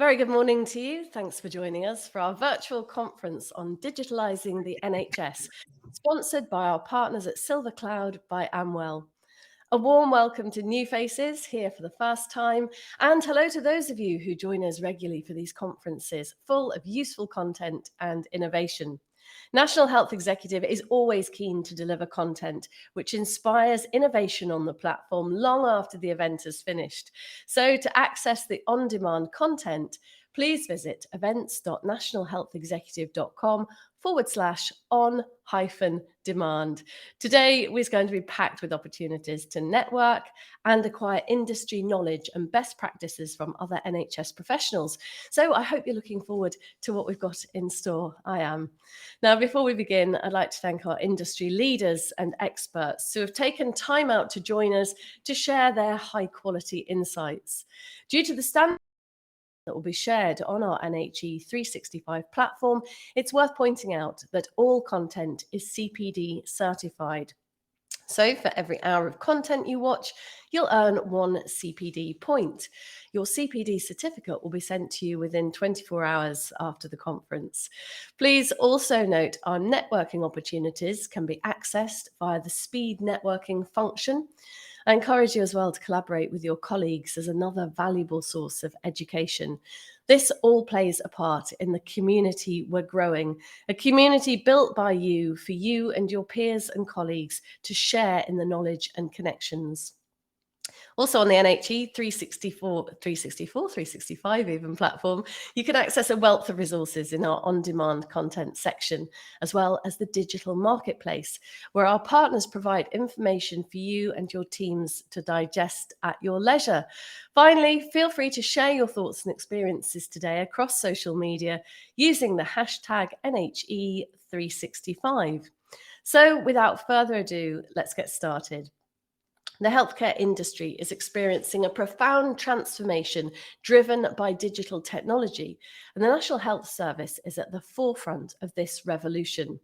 Very good morning to you. Thanks for joining us for our virtual conference on digitalising the NHS, sponsored by our partners at Silver Cloud by Amwell. A warm welcome to new faces here for the first time, and hello to those of you who join us regularly for these conferences, full of useful content and innovation. National Health Executive is always keen to deliver content which inspires innovation on the platform long after the event has finished. So, to access the on demand content, please visit events.nationalhealthexecutive.com/on demand. Today is going to be packed with opportunities to network and acquire industry knowledge and best practices from other NHS professionals. So I hope you're looking forward to what we've got in store. I am. Now, before we begin, I'd like to thank our industry leaders and experts who have taken time out to join us to share their high quality insights. Due to the standard that will be shared on our NHE 365 platform, it's worth pointing out that all content is CPD certified. So for every hour of content you watch, you'll earn 1 CPD point. Your CPD certificate will be sent to you within 24 hours after the conference. Please also note our networking opportunities can be accessed via the speed networking function. I encourage you as well to collaborate with your colleagues as another valuable source of education. This all plays a part in the community we're growing, a community built by you for you and your peers and colleagues to share in the knowledge and connections. Also on the NHE 365 even platform, you can access a wealth of resources in our on-demand content section, as well as the digital marketplace, where our partners provide information for you and your teams to digest at your leisure. Finally, feel free to share your thoughts and experiences today across social media using the hashtag NHE365. So without further ado, let's get started. The healthcare industry is experiencing a profound transformation driven by digital technology, and the National Health Service is at the forefront of this revolution.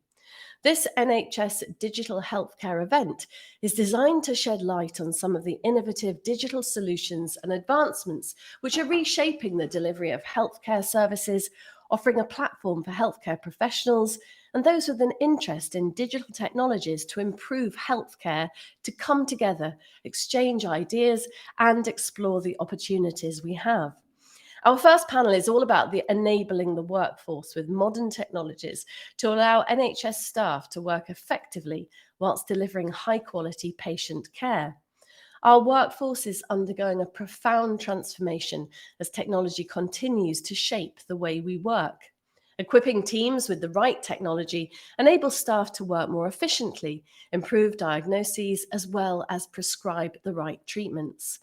This NHS digital healthcare event is designed to shed light on some of the innovative digital solutions and advancements which are reshaping the delivery of healthcare services, offering a platform for healthcare professionals and those with an interest in digital technologies to improve healthcare to come together, exchange ideas, and explore the opportunities we have. Our first panel is all about enabling the workforce with modern technologies to allow NHS staff to work effectively whilst delivering high quality patient care. Our workforce is undergoing a profound transformation as technology continues to shape the way we work. Equipping teams with the right technology enables staff to work more efficiently, improve diagnoses, as well as prescribe the right treatments.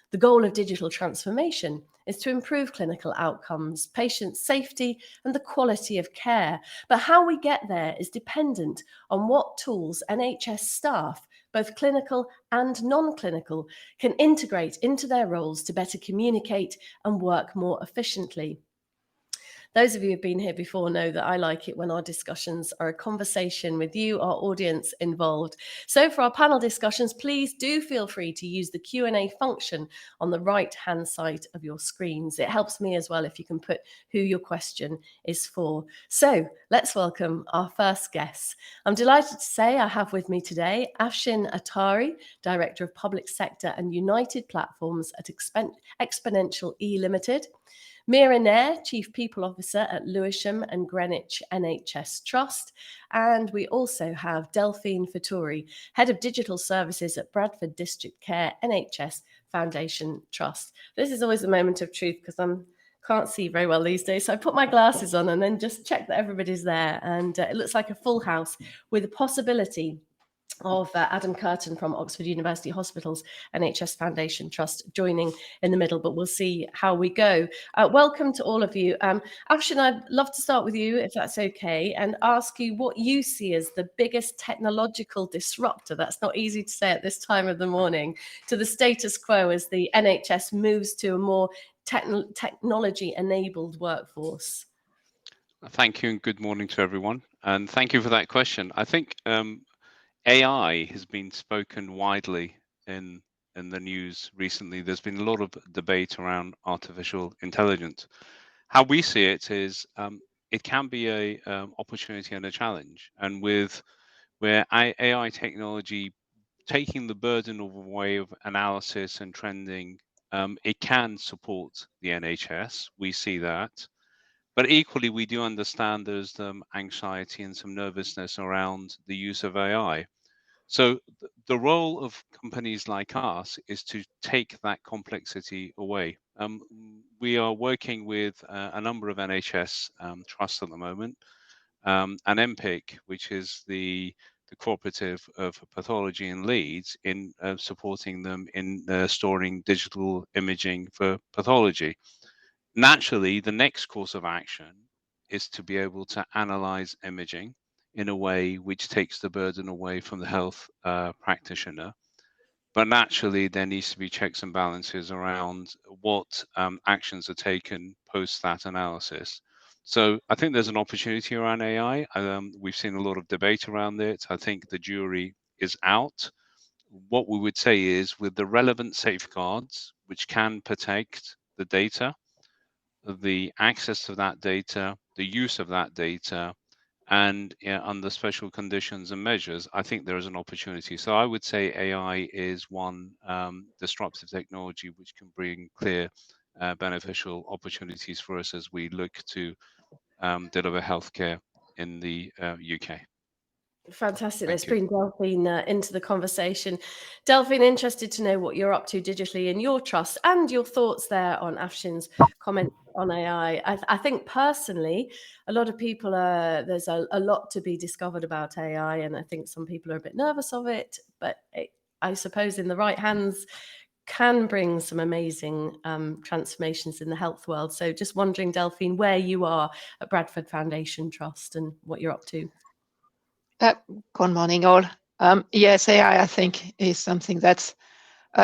The goal of digital transformation is to improve clinical outcomes, patient safety, and the quality of care. But how we get there is dependent on what tools NHS staff, both clinical and non-clinical, can integrate into their roles to better communicate and work more efficiently. Those of you who've been here before know that I like it when our discussions are a conversation with you, our audience, involved. So for our panel discussions, please do feel free to use the Q&A function on the right-hand side of your screens. It helps me as well if you can put who your question is for. So let's welcome our first guests. I'm delighted to say I have with me today Afshin Attari, Director of Public Sector and United Platforms at Exponential E Limited, Mira Nair, Chief People Officer at Lewisham and Greenwich NHS Trust. And we also have Delphine Fattori, Head of Digital Services at Bradford District Care NHS Foundation Trust. This is always a moment of truth because I can't see very well these days. So I put my glasses on and then just check that everybody's there. And it looks like a full house with a possibility of Adam Curtin from Oxford University Hospitals NHS Foundation Trust joining in the middle, but we'll see how we go. Welcome to all of you. Afshin, I'd love to start with you, if that's okay, and ask you what you see as the biggest technological disruptor, that's not easy to say at this time of the morning, to the status quo as the NHS moves to a more technology-enabled workforce. Thank you and good morning to everyone. And thank you for that question. I think AI has been spoken widely in the news recently. There's been a lot of debate around artificial intelligence. how we see it is it can be a opportunity and a challenge. And with where AI technology taking the burden away of analysis and trending, it can support the NHS. We see that. But equally, we do understand there's anxiety and some nervousness around the use of AI. So the role of companies like us is to take that complexity away. We are working with a number of NHS trusts at the moment, and MPIC, which is the cooperative of pathology in Leeds, in supporting them in storing digital imaging for pathology. Naturally, the next course of action is to be able to analyze imaging in a way which takes the burden away from the health practitioner. But naturally, there needs to be checks and balances around what actions are taken post that analysis. So I think there's an opportunity around AI. We've seen a lot of debate around it. I think the jury is out. What we would say is, with the relevant safeguards, which can protect the data, the access to that data, the use of that data, and under special conditions and measures, I think there is an opportunity. So I would say AI is one disruptive technology which can bring clear beneficial opportunities for us as we look to deliver healthcare in the UK. Fantastic. Let's Thank you. bring Delphine into the conversation. Delphine, interested to know what you're up to digitally in your trust and your thoughts there on Afshin's comments on AI. I think personally, a lot of people there's a lot to be discovered about AI, and I think some people are a bit nervous of it, but I suppose in the right hands can bring some amazing transformations in the health world. So just wondering, Delphine, where you are at Bradford Foundation Trust and what you're up to. Good morning, all. Yes, AI, I think, is something that's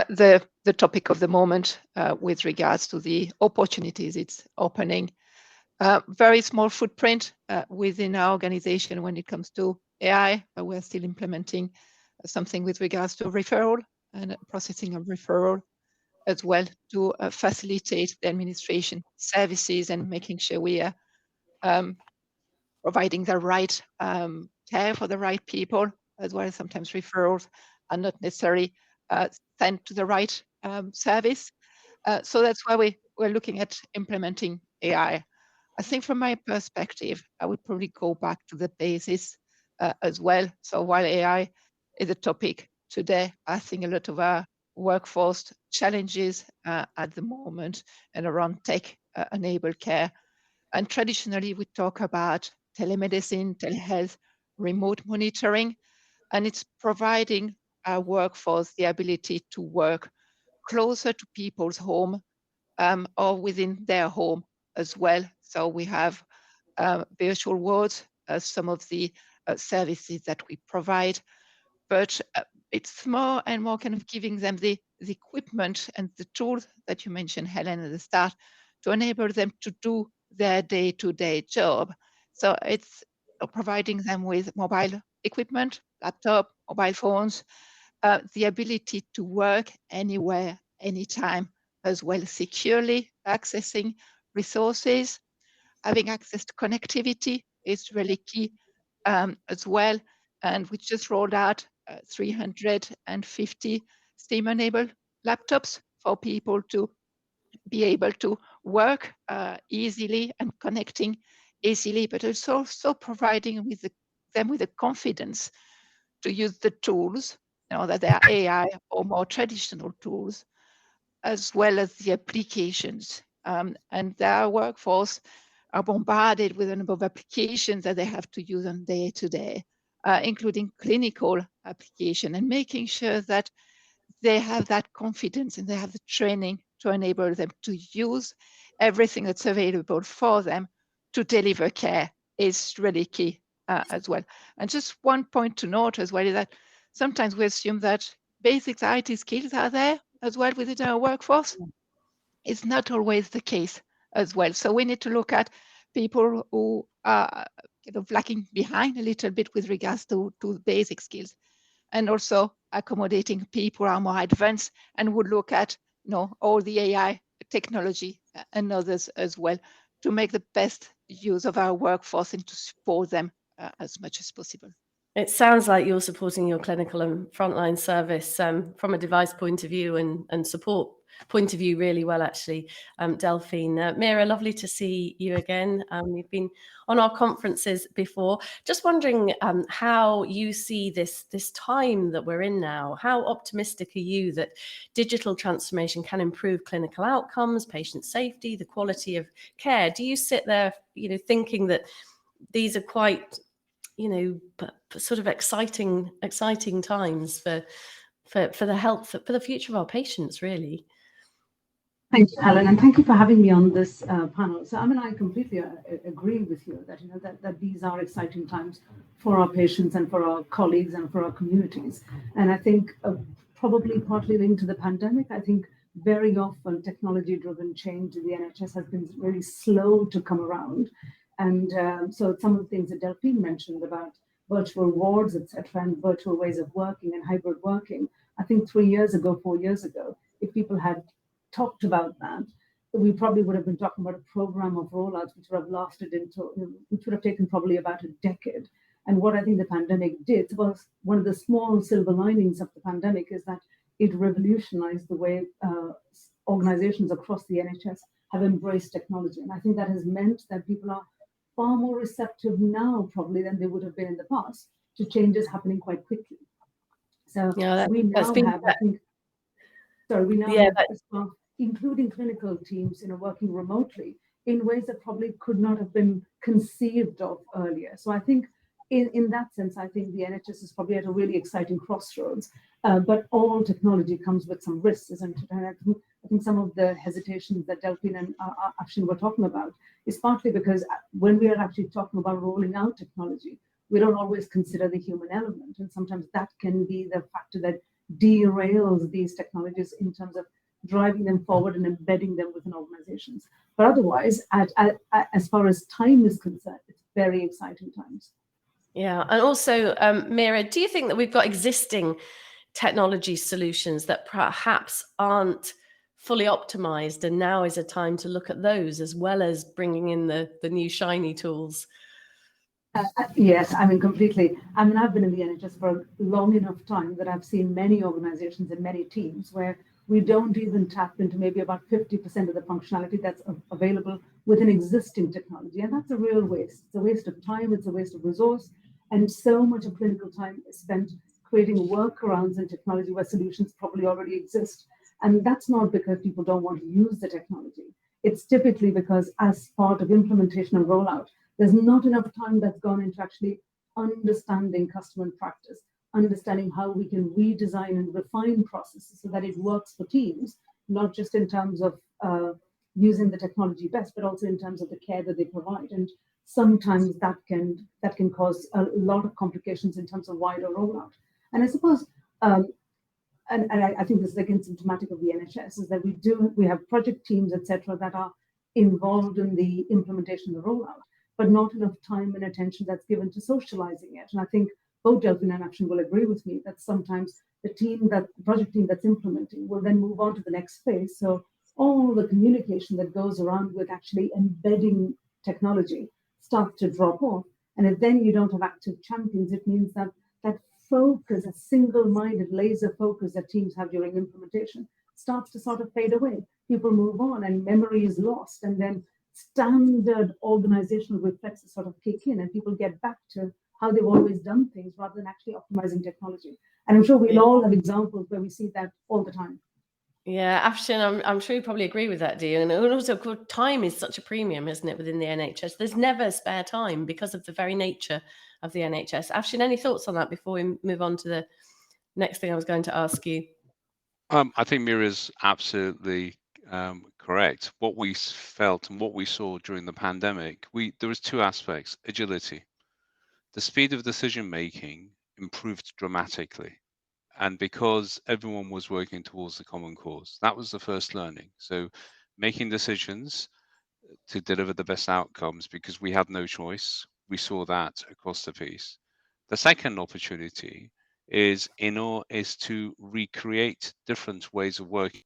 the topic of the moment with regards to the opportunities it's opening. Very small footprint within our organization when it comes to AI, but we're still implementing something with regards to referral and processing of referral, as well to facilitate the administration services and making sure we are providing the right care for the right people, as well as sometimes referrals are not necessarily sent to the right service. So that's why we're looking at implementing AI. I think from my perspective, I would probably go back to the basis as well. So while AI is a topic today, I think a lot of our workforce challenges at the moment and around tech-enabled care. And traditionally, we talk about telemedicine, telehealth, remote monitoring, and it's providing our workforce the ability to work closer to people's home or within their home as well. So we have virtual wards as some of the services that we provide, but it's more and more kind of giving them the equipment and the tools that you mentioned, Helen, at the start, to enable them to do their day-to-day job. So it's providing them with mobile equipment, laptop, mobile phones, the ability to work anywhere, anytime, as well securely accessing resources. Having access to connectivity is really key as well. And we just rolled out 350 STEAM-enabled laptops for people to be able to work easily and connecting easily, but it's also providing them with the confidence to use the tools, that they are AI or more traditional tools, as well as the applications. And their workforce are bombarded with a number of applications that they have to use on day to day, including clinical application, and making sure that they have that confidence and they have the training to enable them to use everything that's available for them to deliver care is really key as well. And just one point to note as well is that sometimes we assume that basic IT skills are there as well within our workforce. It's not always the case as well. So we need to look at people who are kind of lacking behind a little bit with regards to basic skills, and also accommodating people who are more advanced and would look at all the AI technology and others as well to make the best use of our workforce and to support them as much as possible. It sounds like you're supporting your clinical and frontline service from a device point of view and support point of view really well, actually, Delphine. Mira, lovely to see you again. You've been on our conferences before. Just wondering how you see this time that we're in now. How optimistic are you that digital transformation can improve clinical outcomes, patient safety, the quality of care? Do you sit there, thinking that these are quite sort of exciting times for the health, for the future of our patients, really? Thank you, Helen, and thank you for having me on this panel. So, I completely agree with you that that these are exciting times for our patients and for our colleagues and for our communities. And I think probably partly linked to the pandemic, I think very often technology-driven change in the NHS has been really slow to come around. And so some of the things that Delphine mentioned about virtual wards, etc., and virtual ways of working and hybrid working, I think 3 years ago, 4 years ago, if people had talked about that, we probably would have been talking about a program of rollouts which would have taken probably about a decade. And what I think the pandemic did was, one of the small silver linings of the pandemic is that it revolutionized the way organizations across the NHS have embraced technology. And I think that has meant that people are far more receptive now probably than they would have been in the past to changes happening quite quickly. So we now have, I think, staff, including clinical teams, working remotely in ways that probably could not have been conceived of earlier. So I think in that sense, I think the NHS is probably at a really exciting crossroads. But all technology comes with some risks, isn't it? And I think some of the hesitations that Delphine and Afshin were talking about is partly because when we are actually talking about rolling out technology, we don't always consider the human element. And sometimes that can be the factor that derails these technologies in terms of driving them forward and embedding them within organizations. But otherwise, as far as time is concerned, it's very exciting times. Yeah. And also, Mira, do you think that we've got existing technology solutions that perhaps aren't fully optimized, and now is a time to look at those as well as bringing in the new shiny tools? Yes, completely. I've been in the NHS for a long enough time that I've seen many organizations and many teams where we don't even tap into maybe about 50% of the functionality that's available with an existing technology. And that's a real waste. It's a waste of time, it's a waste of resource, and so much of clinical time is spent creating workarounds and technology where solutions probably already exist. And that's not because people don't want to use the technology. It's typically because as part of implementation and rollout, there's not enough time that's gone into actually understanding customer and practice, understanding how we can redesign and refine processes so that it works for teams, not just in terms of using the technology best, but also in terms of the care that they provide. And sometimes that can cause a lot of complications in terms of wider rollout. And I suppose, and I think this is again symptomatic of the NHS, is that we have project teams, etc., that are involved in the implementation of the rollout, but not enough time and attention that's given to socializing it. And I think both Delphine and Afshin will agree with me that sometimes the project team that's implementing will then move on to the next phase. So all the communication that goes around with actually embedding technology starts to drop off. And if then you don't have active champions, it means that that focus, a single-minded laser focus that teams have during implementation starts to sort of fade away. People move on and memory is lost, and then standard organizational reflexes sort of kick in and people get back to how they've always done things rather than actually optimizing technology. And I'm sure we'll all have examples where we see that all the time. Yeah, Afshin, I'm sure you probably agree with that, do you? And also, of course, time is such a premium, isn't it, within the NHS? There's never spare time because of the very nature of the NHS. Afshin, any thoughts on that before we move on to the next thing I was going to ask you? I think Mira's absolutely correct. What we felt and what we saw during the pandemic, there was two aspects: agility. The speed of decision making improved dramatically. And because everyone was working towards the common cause, that was the first learning. So making decisions to deliver the best outcomes because we had no choice. We saw that across the piece. The second opportunity is to recreate different ways of working,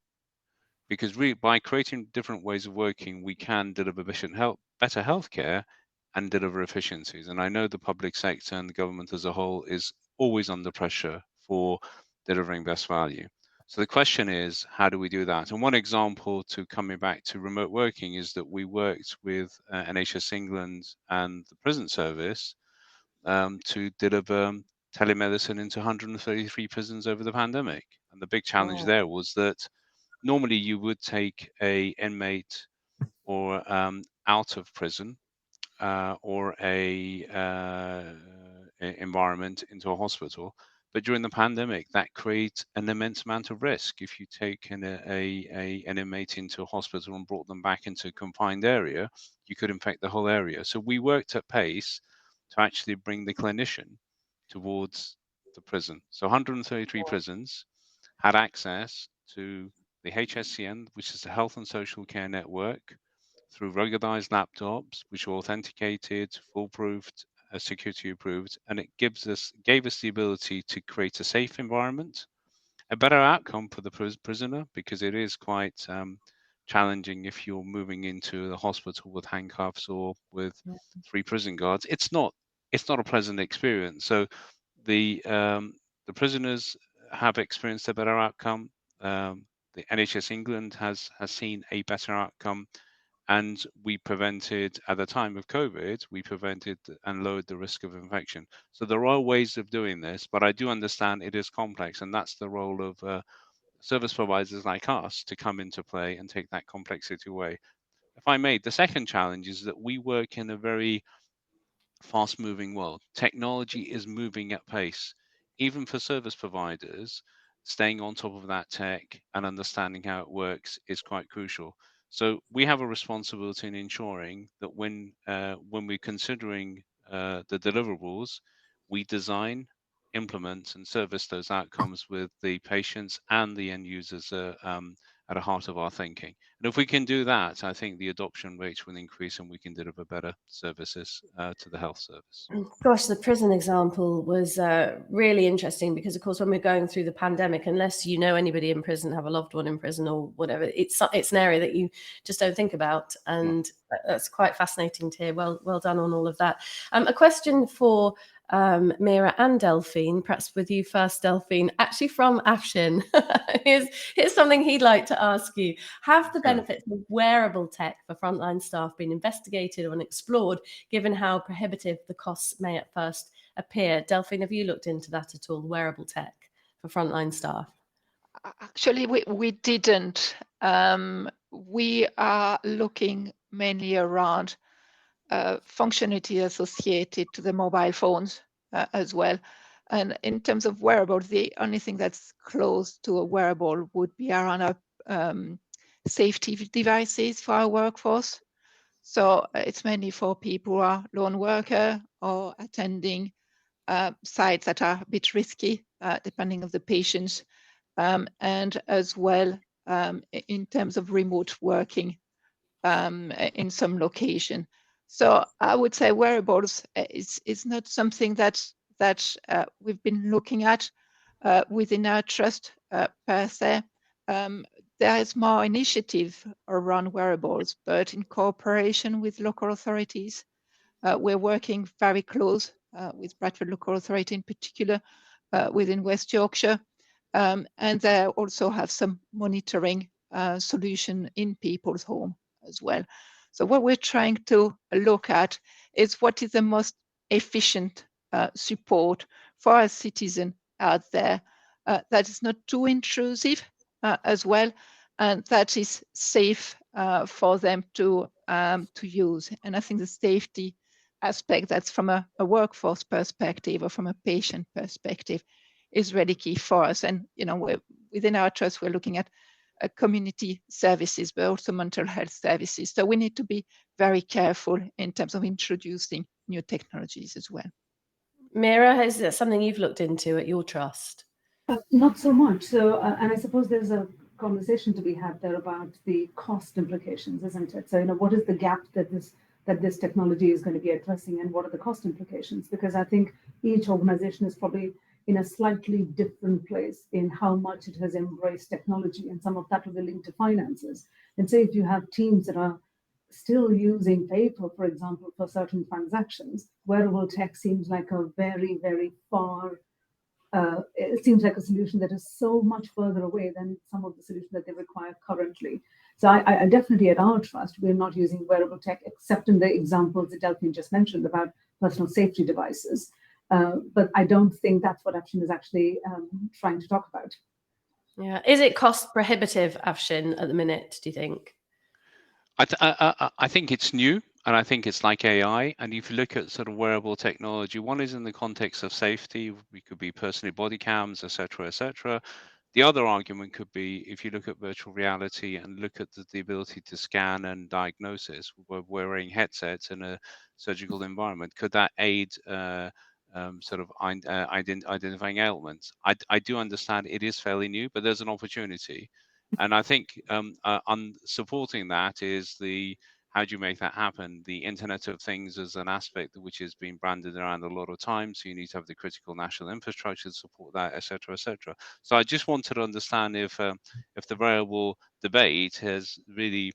because by creating different ways of working, we can deliver better healthcare and deliver efficiencies. And I know the public sector and the government as a whole is always under pressure for delivering best value. So the question is, how do we do that? And one example to coming back to remote working is that we worked with NHS England and the prison service to deliver telemedicine into 133 prisons over the pandemic. And the big challenge Wow. there was that normally you would take a inmate or out of prison or a environment into a hospital. But during the pandemic, that creates an immense amount of risk. If you take an inmate into a hospital and brought them back into a confined area, you could infect the whole area. So we worked at pace to actually bring the clinician towards the prison. So 133 prisons had access to the HSCN, which is the Health and Social Care Network, through ruggedized laptops, which are authenticated, foolproofed, security approved, and it gave us the ability to create a safe environment, a better outcome for the prisoner, because it is quite challenging if you're moving into the hospital with handcuffs or with 3 prison guards. It's not a pleasant experience. So the prisoners have experienced a better outcome. The NHS England has seen a better outcome. And we prevented, at the time of COVID, we prevented and lowered the risk of infection. So there are ways of doing this, but I do understand it is complex, and that's the role of service providers like us to come into play and take that complexity away. If I may, the second challenge is that we work in a very fast-moving world. Technology is moving at pace. Even for service providers, staying on top of that tech and understanding how it works is quite crucial. So we have a responsibility in ensuring that when we're considering the deliverables, we design, implement, and service those outcomes with the patients and the end users at the heart of our thinking. And if we can do that, I think the adoption rates will increase and we can deliver better services to the health service. Gosh, the prison example was really interesting because, of course, when we're going through the pandemic, unless you know anybody in prison, have a loved one in prison or whatever, it's an area that you just don't think about. And that's quite fascinating to hear. Well done on all of that. A question for Mira and Delphine, perhaps with you first, Delphine, actually from Afshin. Here's something he'd like to ask you. Have the benefits of wearable tech for frontline staff been investigated and explored, given how prohibitive the costs may at first appear? Delphine, have you looked into that at all, wearable tech for frontline staff? Actually, we didn't. We are looking mainly around functionality associated to the mobile phones as well. And in terms of wearables, the only thing that's close to a wearable would be around our safety devices for our workforce. So it's mainly for people who are lone worker or attending sites that are a bit risky, depending on the patients, and as well in terms of remote working in some location. So I would say wearables is not something that we've been looking at within our trust per se. There is more initiative around wearables, but in cooperation with local authorities. We're working very close with Bradford Local Authority in particular within West Yorkshire. And they also have some monitoring solution in people's home as well. So what we're trying to look at is what is the most efficient support for a citizen out there that is not too intrusive as well, and that is safe for them to use. And I think the safety aspect, that's from a workforce perspective or from a patient perspective, is really key for us. And within our trust, we're looking at community services, but also mental health services. So we need to be very careful in terms of introducing new technologies as well. Mira, is that something you've looked into at your trust? Not so much. So, and I suppose there's a conversation to be had there about the cost implications, isn't it? So, what is the gap that this technology is going to be addressing, and what are the cost implications? Because I think each organization is probably in a slightly different place in how much it has embraced technology, and some of that will be linked to finances. And say if you have teams that are still using paper, for example, for certain transactions, wearable tech seems like a very, very far, it seems like a solution that is so much further away than some of the solutions that they require currently. So I definitely, at our trust, we're not using wearable tech, except in the examples that Delphine just mentioned about personal safety devices. But I don't think that's what Afshin is actually trying to talk about. Yeah. Is it cost prohibitive, Afshin, at the minute, do you think? I think it's new, and I think it's like AI. And if you look at sort of wearable technology, one is in the context of safety. We could be personally body cams, etc., etc. The other argument could be if you look at virtual reality and look at the ability to scan and diagnosis, wearing headsets in a surgical environment, could that aid sort of identifying ailments? I do understand it is fairly new, but there's an opportunity. And I think on supporting that is how do you make that happen? The Internet of Things is an aspect which has been branded around a lot of times. So you need to have the critical national infrastructure to support that, et cetera, et cetera. So I just wanted to understand if the variable debate has really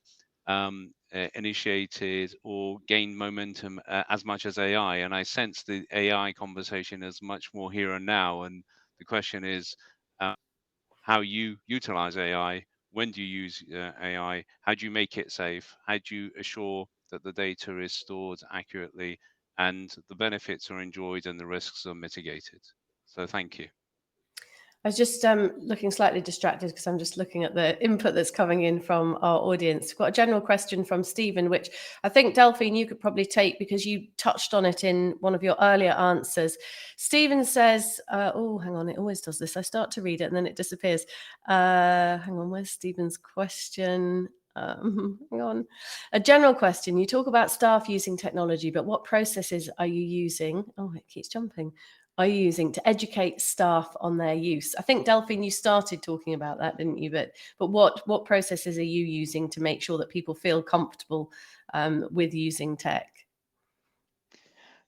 initiated or gained momentum as much as AI. And I sense the AI conversation is much more here and now. And the question is, how you utilize AI, when do you use AI, how do you make it safe, how do you assure that the data is stored accurately and the benefits are enjoyed and the risks are mitigated. So thank you. I was just looking slightly distracted because I'm just looking at the input that's coming in from our audience. We've got a general question from Stephen, which I think, Delphine, you could probably take because you touched on it in one of your earlier answers. Stephen says, oh, hang on, it always does this. I start to read it and then it disappears. Hang on, where's Stephen's question? Hang on. A general question. You talk about staff using technology, but what processes are you using? Oh, it keeps jumping. Are you using to educate staff on their use? I think, Delphine, you started talking about that, didn't you? But what processes are you using to make sure that people feel comfortable with using tech?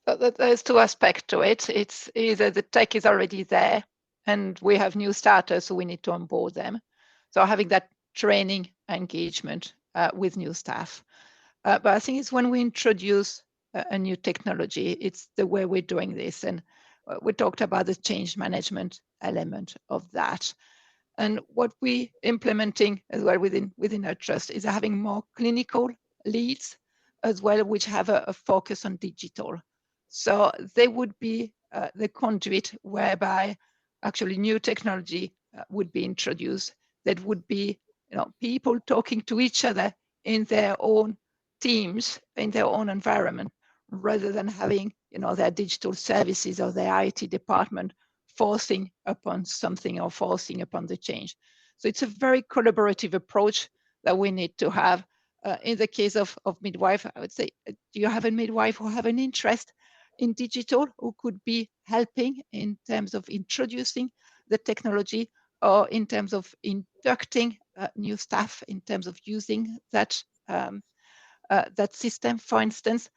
There's two aspects to it. It's either the tech is already there and we have new starters, so we need to onboard them. So having that training engagement with new staff. But I think it's when we introduce a new technology, it's the way we're doing this. And we talked about the change management element of that. And what we're implementing as well within our trust is having more clinical leads as well, which have a focus on digital. So they would be the conduit whereby actually new technology would be introduced. That would be, people talking to each other in their own teams, in their own environment, rather than having their digital services or their IT department forcing upon something or forcing upon the change. So it's a very collaborative approach that we need to have. In the case of midwife, I would say, do you have a midwife who have an interest in digital, who could be helping in terms of introducing the technology or in terms of inducting new staff, in terms of using that that system, for instance?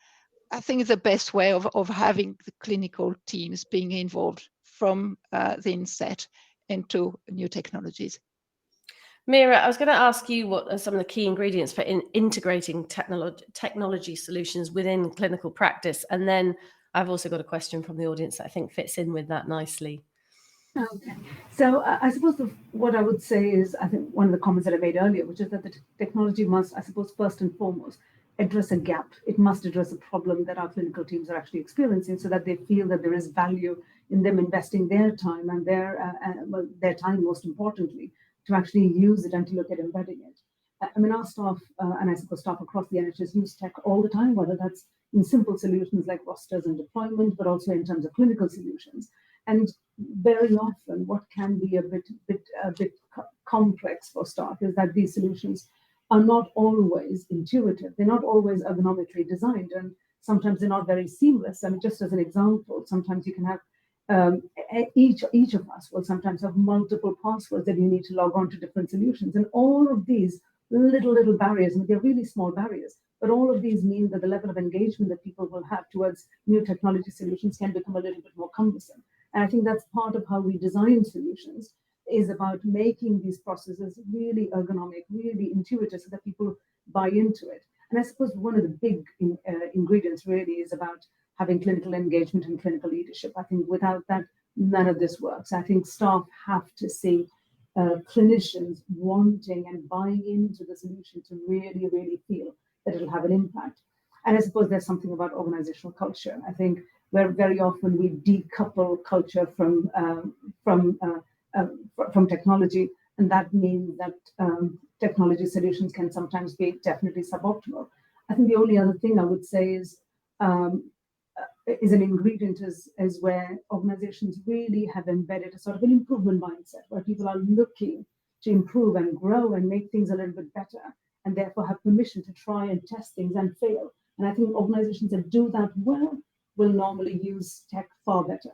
I think it's the best way of having the clinical teams being involved from the inset into new technologies. Mira, I was going to ask you what are some of the key ingredients for integrating technology solutions within clinical practice. And then I've also got a question from the audience that I think fits in with that nicely. Okay. So I suppose what I would say is, I think one of the comments that I made earlier, which is that the technology must, I suppose, first and foremost, address a gap. It must address a problem that our clinical teams are actually experiencing, so that they feel that there is value in them investing their time and their time, most importantly, to actually use it and to look at embedding it. I mean, our staff, and I suppose staff across the NHS, use tech all the time, whether that's in simple solutions like rosters and deployment, but also in terms of clinical solutions. And very often, what can be a bit complex for staff is that these solutions are not always intuitive. They're not always ergonomically designed, and sometimes they're not very seamless. I mean, just as an example, sometimes you can have each of us will sometimes have multiple passwords that you need to log on to different solutions, and all of these little barriers, and they're really small barriers, but all of these mean that the level of engagement that people will have towards new technology solutions can become a little bit more cumbersome. And I think that's part of how we design solutions, is about making these processes really ergonomic, really intuitive, so that people buy into it. And I suppose one of the big ingredients really is about having clinical engagement and clinical leadership. I think without that, none of this works. I think staff have to see clinicians wanting and buying into the solution to really, really feel that it'll have an impact. And I suppose there's something about organizational culture. I think where very often we decouple culture from technology, and that means that technology solutions can sometimes be definitely suboptimal. I think the only other thing I would say is an ingredient is where organizations really have embedded a sort of an improvement mindset, where people are looking to improve and grow and make things a little bit better, and therefore have permission to try and test things and fail. And I think organizations that do that well will normally use tech far better.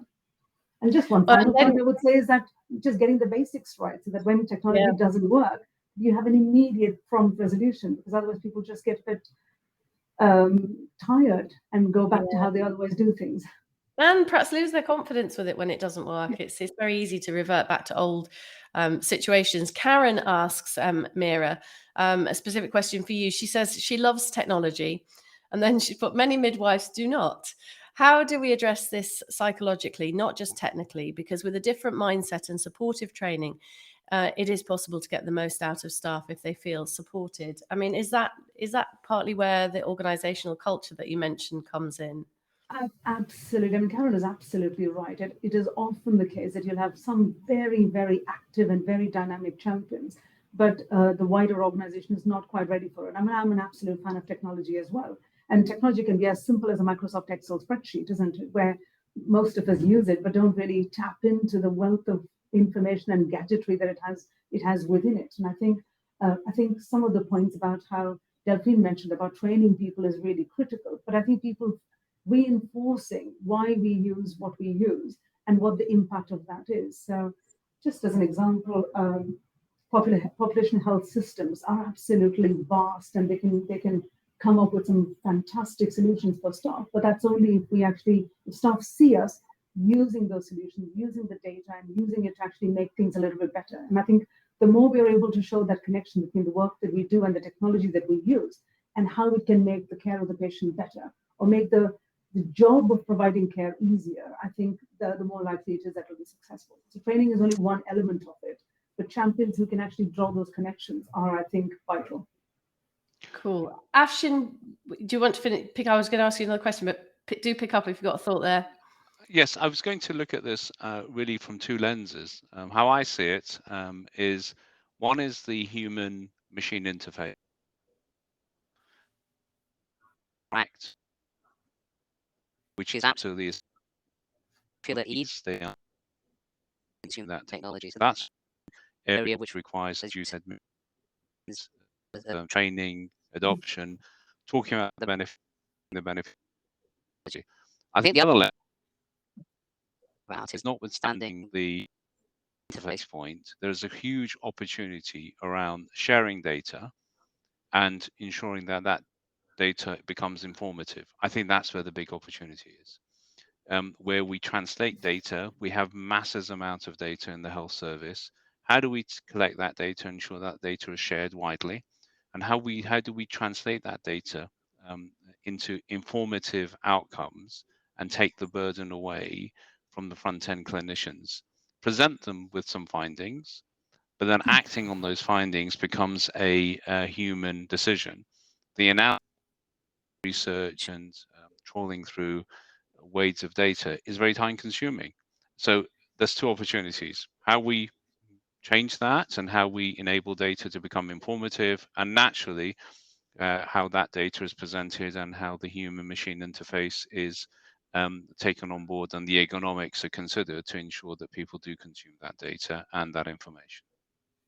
And just one final point I would say is that just getting the basics right, so that when technology doesn't work, you have an immediate prompt resolution, because otherwise people just get a bit tired and go back to how they otherwise do things. And perhaps lose their confidence with it when it doesn't work. It's very easy to revert back to old situations. Karen asks Meera a specific question for you. She says she loves technology, and then she put, many midwives do not. How do we address this psychologically, not just technically? Because with a different mindset and supportive training, it is possible to get the most out of staff if they feel supported. I mean, is that partly where the organizational culture that you mentioned comes in? Absolutely. I mean, Carol is absolutely right. It is often the case that you'll have some very, very active and very dynamic champions, but the wider organization is not quite ready for it. I mean, I'm an absolute fan of technology as well. And technology can be as simple as a Microsoft Excel spreadsheet, isn't it? Where most of us use it, but don't really tap into the wealth of information and gadgetry that it has within it. And I think some of the points about how Delphine mentioned about training people is really critical. But I think people reinforcing why we use what we use and what the impact of that is. So, just as an example, population health systems are absolutely vast, and they can come up with some fantastic solutions for staff. But that's only if staff see us using those solutions, using the data and using it to actually make things a little bit better. And I think the more we are able to show that connection between the work that we do and the technology that we use, and how it can make the care of the patient better, or make the job of providing care easier, I think the more likely it is that it will be successful. So training is only one element of it, but champions who can actually draw those connections are, I think, vital. Cool. Afshin, do you want to pick? I was going to ask you another question, but do pick up if you've got a thought there. Yes, I was going to look at this really from two lenses. How I see it is, one is the human-machine interface. Which is absolutely feel at ease. They are into that technology. So that's area which requires, as you said, training, adoption, talking about the benefit. I think the other level about is, notwithstanding the interface point, there's a huge opportunity around sharing data and ensuring that that data becomes informative. I think that's where the big opportunity is. Where we translate data, we have massive amounts of data in the health service. How do we collect that data and ensure that data is shared widely? And how do we translate that data into informative outcomes and take the burden away from the front-end clinicians? Present them with some findings, but then acting on those findings becomes a human decision. The analysis, research, and trawling through weights of data is very time consuming. So there's two opportunities: how we change that and how we enable data to become informative, and naturally how that data is presented and how the human machine interface is taken on board and the ergonomics are considered to ensure that people do consume that data and that information.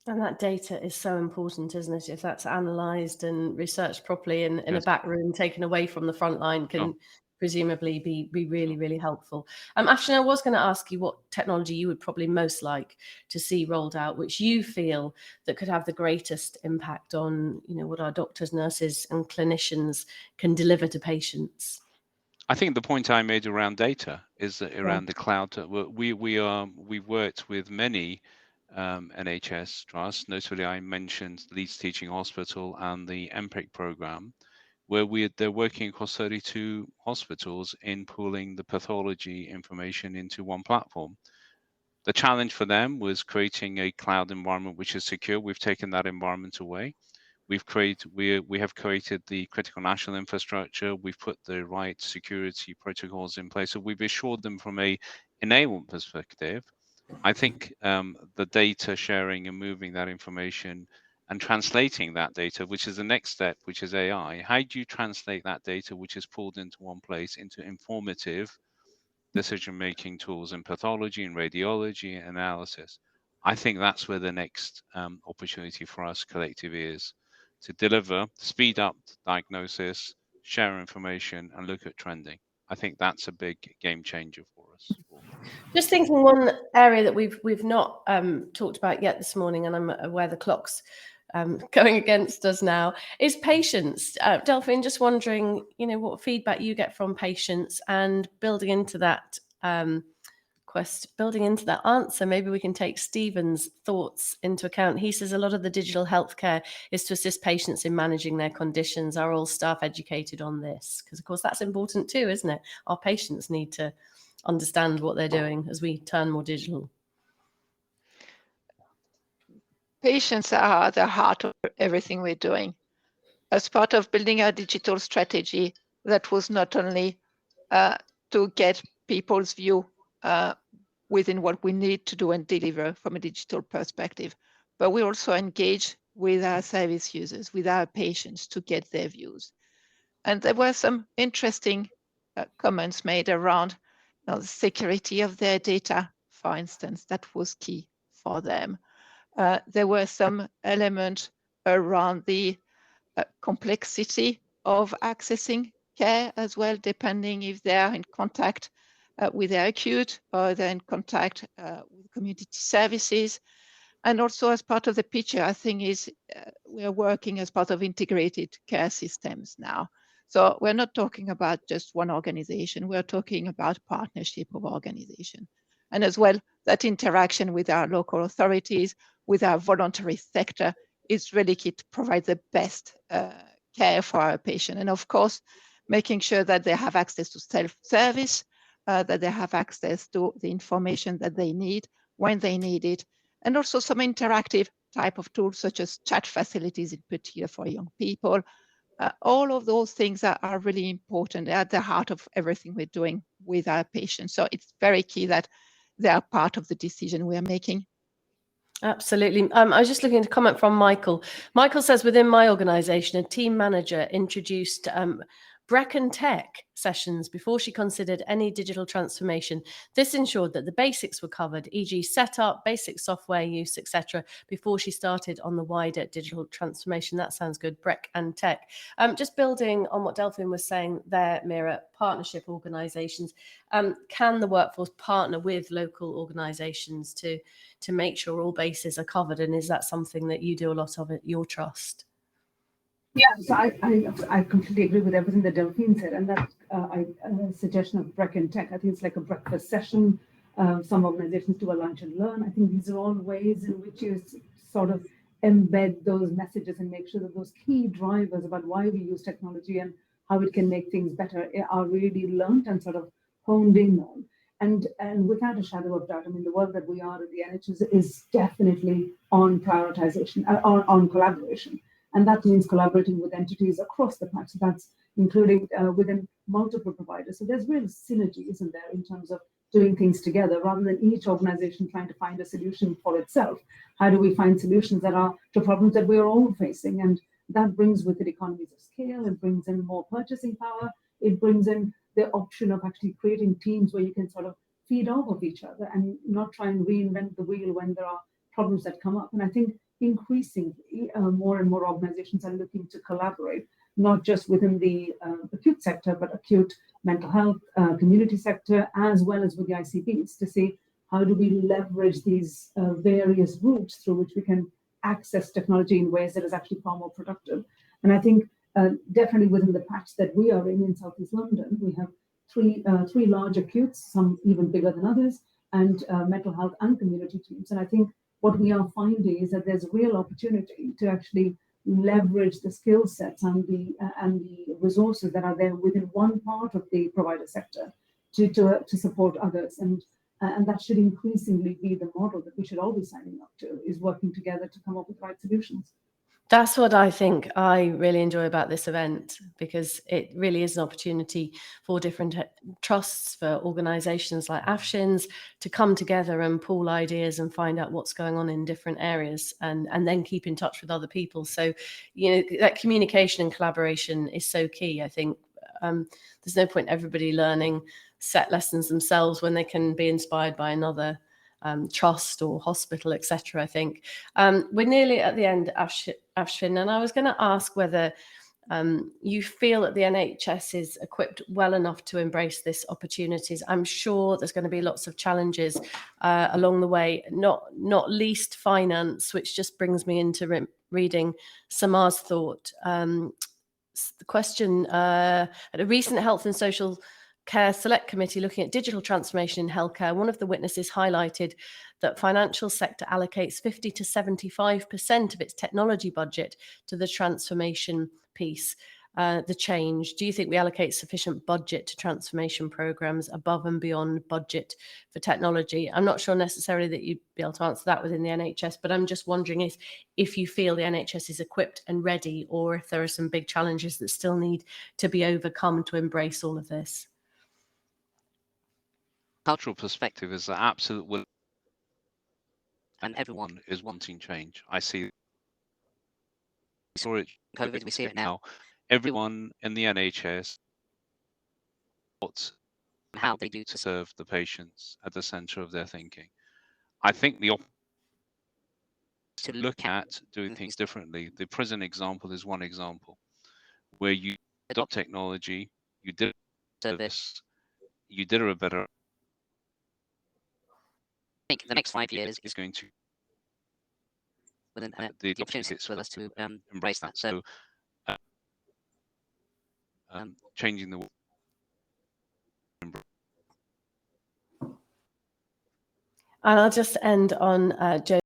And that data is so important, isn't it? If that's analysed and researched properly in a back room, taken away from the front line, can presumably be really, really helpful. Afshin, I was going to ask you what technology you would probably most like to see rolled out, which you feel that could have the greatest impact on, what our doctors, nurses, and clinicians can deliver to patients. I think the point I made around data is that around the cloud. We've worked with many NHS trusts. Notably, I mentioned Leeds Teaching Hospital and the MPEC program, where they're working across 32 hospitals in pooling the pathology information into one platform. The challenge for them was creating a cloud environment which is secure. We've taken that environment away. We have created the critical national infrastructure. We've put the right security protocols in place. So we've assured them from a enablement perspective. I think the data sharing and moving that information and translating that data, which is the next step, which is AI. How do you translate that data, which is pulled into one place, into informative decision-making tools in pathology and radiology and analysis? I think that's where the next opportunity for us collectively is, to deliver, speed up diagnosis, share information, and look at trending. I think that's a big game changer for us. Just thinking, one area that we've not talked about yet this morning, and I'm aware the clock's going against us now, is patients. Delphine, just wondering, what feedback you get from patients, and building into that answer, maybe we can take Stephen's thoughts into account. He says a lot of the digital healthcare is to assist patients in managing their conditions. Are all staff educated on this? Because of course that's important too, isn't it? Our patients need to understand what they're doing as we turn more digital. Patients are at the heart of everything we're doing. As part of building our digital strategy, that was not only to get people's view within what we need to do and deliver from a digital perspective, but we also engage with our service users, with our patients, to get their views. And there were some interesting comments made around the security of their data, for instance. That was key for them. There were some elements around the complexity of accessing care as well, depending if they're in contact with their acute or they're in contact with community services. And also, as part of the picture, I think is we are working as part of integrated care systems now. So we're not talking about just one organization, we're talking about partnership of organization. And as well, that interaction with our local authorities, with our voluntary sector, is really key to provide the best care for our patient. And of course, making sure that they have access to self-service, that they have access to the information that they need when they need it, and also some interactive type of tools, such as chat facilities, in particular for young people. All of those things are really important, at the heart of everything we're doing with our patients. So it's very key that they are part of the decision we are making. Absolutely. I was just looking at a comment from Michael. Michael says, within my organization, a team manager introduced Brecon Tech sessions before she considered any digital transformation. This ensured that the basics were covered, e.g. setup, basic software use, etc., before she started on the wider digital transformation. That sounds good, Brecon Tech. Just building on what Delphine was saying there, Mira, partnership organizations. Can the workforce partner with local organizations to make sure all bases are covered? And is that something that you do a lot of at your trust? Yeah, so I completely agree with everything that Delphine said, and that suggestion of Brecon Tech, I think it's like a breakfast session. Some organizations do a lunch and learn. I think these are all ways in which you sort of embed those messages and make sure that those key drivers about why we use technology and how it can make things better are really learned and sort of honed in on. And without a shadow of doubt, I mean, the work that we are at the NHS is definitely on prioritization, on collaboration. And that means collaborating with entities across the patch. That's including within multiple providers. So there's real synergy, isn't there, in terms of doing things together rather than each organization trying to find a solution for itself. How do we find solutions that are to problems that we're all facing? And that brings with it economies of scale. It brings in more purchasing power. It brings in the option of actually creating teams where you can sort of feed off of each other and not try and reinvent the wheel when there are problems that come up. And I think increasingly, more and more organizations are looking to collaborate, not just within the acute sector, but acute mental health, community sector, as well as with the ICBs, to see how do we leverage these various routes through which we can access technology in ways that is actually far more productive. And I think definitely within the patch that we are in Southeast London, we have three large acutes, some even bigger than others, and mental health and community teams. And I think what we are finding is that there's real opportunity to actually leverage the skill sets and the resources that are there within one part of the provider sector to support others. And that should increasingly be the model that we should all be signing up to, is working together to come up with the right solutions. That's what I think I really enjoy about this event, because it really is an opportunity for different trusts, for organisations like Afshin's to come together and pool ideas and find out what's going on in different areas, and then keep in touch with other people. So, that communication and collaboration is so key. I think there's no point everybody learning set lessons themselves when they can be inspired by another trust or hospital, etc. I think we're nearly at the end, Afshin, and I was going to ask whether you feel that the NHS is equipped well enough to embrace this opportunities. I'm sure there's going to be lots of challenges along the way, not least finance, which just brings me into reading Samar's thought. The question at a recent Health and Social Care Select Committee looking at digital transformation in healthcare, one of the witnesses highlighted that financial sector allocates 50 to 75% of its technology budget to the transformation piece, the change. Do you think we allocate sufficient budget to transformation programs above and beyond budget for technology? I'm not sure necessarily that you'd be able to answer that within the NHS, but I'm just wondering if you feel the NHS is equipped and ready, or if there are some big challenges that still need to be overcome to embrace all of this. Cultural perspective is the absolute will, and everyone is wanting change. I see. We saw it COVID. We see it now. Everyone in the NHS, how they do to serve the patients at the centre of their thinking. I think to look at doing things differently. The prison example is one example where you adopt technology, you did service, you did a better. I think the next 5 years is going to within the opportunities for us to embrace that. So changing the world. And I'll just end on Joe